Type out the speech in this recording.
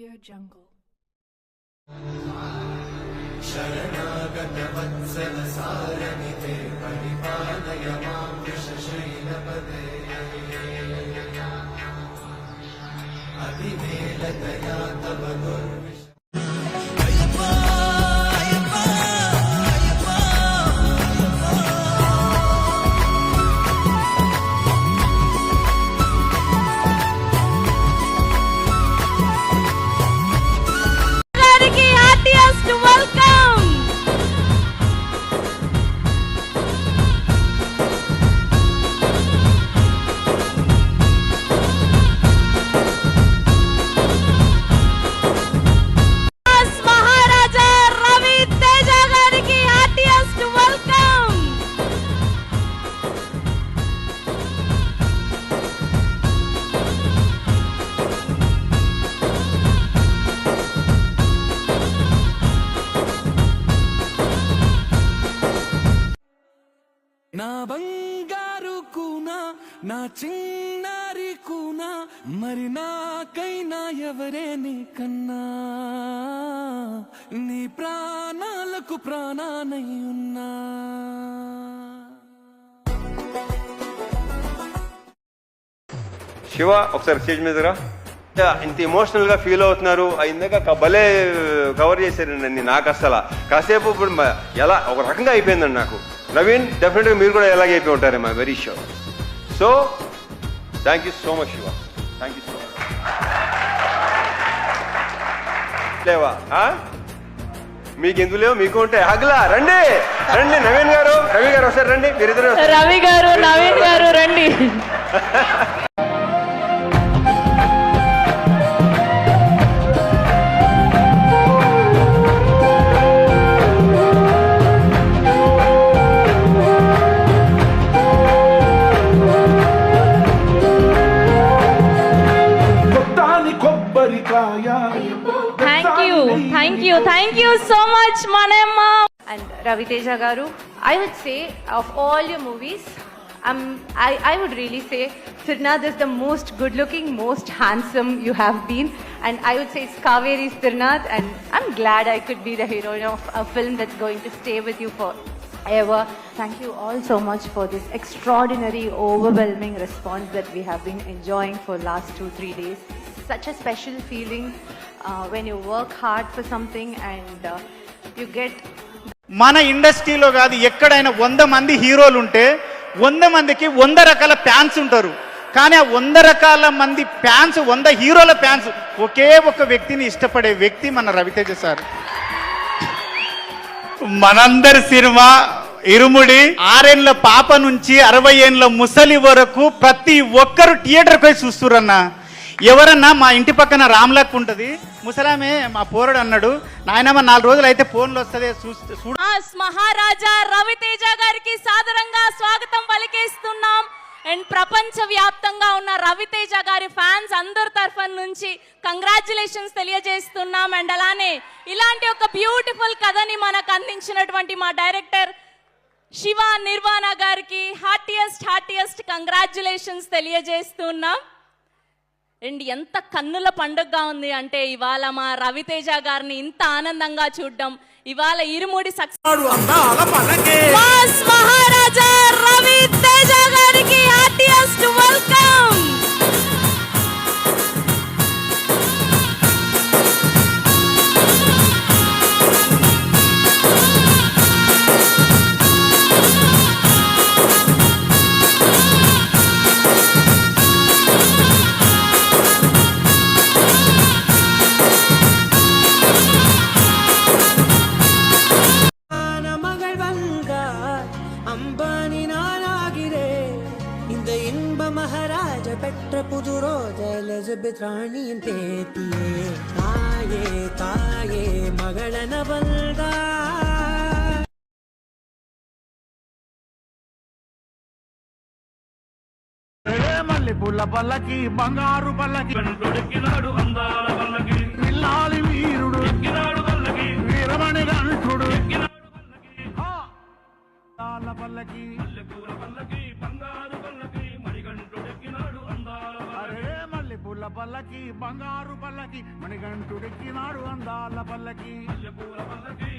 AudioJungle. शरणागत वत्सल सारनिते परिपालय मां वृषशैलपदे अतिवेलतया तव दुर्विश నా బంగారు కూనా నా చిన్నారి కూనా మరి నాకైనా ఎవరే నీకన్నా నీ ప్రాణాలకు ప్రాణానై ఉన్నా శివ ఒకసారి స్టేజ్ మీద రా. ఇంత ఎమోషనల్ గా ఫీల్ అవుతున్నారు. ఇందాక భలే కవర్ చేశారండి. నాకు అసలు కాసేపు ఇప్పుడు ఎలా ఒక రకంగా అయిపోయిందండి నాకు. నవీన్ డెఫినెట్ గా మీరు కూడా ఎలాగే అయిపోయి ఉంటారేమో very sure. So thank you so much Shiva, thank you so much. లేవా మీకు ఎందుకు లేవు? మీకు ఉంటే హగ్లా రండి రండి. నవీన్ గారు రవి గారు ఒకసారి రండి. మీరిద్దరు రవి గారు నవీన్ గారు రండి. Thank you so much, Manamma. And Ravi Teja Garu, I would say of all your movies, I would really say Tirnath is the most good-looking, most handsome you have been, and I would say it's Kaveri's Tirnath, and I'm glad I could be the heroine of a film that's going to stay with you forever. Thank you all so much for this extraordinary, overwhelming response that we have been enjoying for last 2-3 days. Such a special feeling when you work hard for something and you get. మన ఇండస్ట్రీలో కాదు ఎక్కడైనా 100 మంది హీరోలు ఉంటే 100 మందికి 100 రకాల fans ఉంటారు. కానీ ఆ 100 రకాల మంది ఫ్యాన్స్ 100 హీరోల ఫ్యాన్స్ ఒకే ఒక వ్యక్తిని ఇష్టపడే వ్యక్తి మన రవితేజ సార్. మనందరి సినిమా ఇరుముడి 6 ఏళ్ల పాప నుంచి 60 ఏళ్ల ముసలి వరకు ప్రతి ఒక్కరు థియేటర్కి పోయి చూస్తురన్నా. ఎవరన్నా మా ఇంటి పక్కన రామ్లక్ ఉంటుంది, ముసలామే మా పోరడు అన్నాడు, నాయనమ్మ 4 రోజులు అయితే ఫోన్లు వస్తుంది మహారాజా రవితేజ గారికి సాదరంగా స్వాగతం పలికేస్తున్నాం. అండ్ ప్రపంచ వ్యాప్తంగా ఉన్న రవితేజ గారి ఫ్యాన్స్ అందరి తరఫున నుంచి కంగ్రాచులేషన్స్ తెలియజేస్తున్నాం. అండ్ అలానే ఇలాంటి ఒక బ్యూటిఫుల్ కథని మనకు అందించినటువంటి మా డైరెక్టర్ శివ నిర్వాణ గారికి హార్టియస్ట్ కంగ్రాచులేషన్స్ తెలియజేస్తున్నాం. అండ్ ఎంత కన్నుల పండుగగా ఉంది అంటే ఇవాళ మా రవితేజ గారిని ఇంత ఆనందంగా చూడడం, ఇవాళ ఇరుముడి సక్సెస్ మహారాజా రవితేజ గారికి హార్టియస్ట్ వెల్కమ్. பெற்ற புது ரோஜல் எலிசபெத் ராணியின் பேத்தியே தாயே தாயே மகளன வந்தா మల్లెపూల పల్లకి బంగారు పల్లకి దొరికినాడు అందాల పల్లకి పిల్లాలి వీరుడు ఎక్కినాడు పల్లకి వీరమణి గంటుడు ఎక్కినాడు పల్లకి పల్లకి మల్లెపూల పల్లకి బంగారు పల్లకి మణిగంటుడు ఎక్కినాడు అందాల పల్లకి మల్లెపూల పల్లకి బంగారు పల్లకి మణికంఠుడెక్కినాడు అందాల పల్లకి మల్లెపూల పల్లకి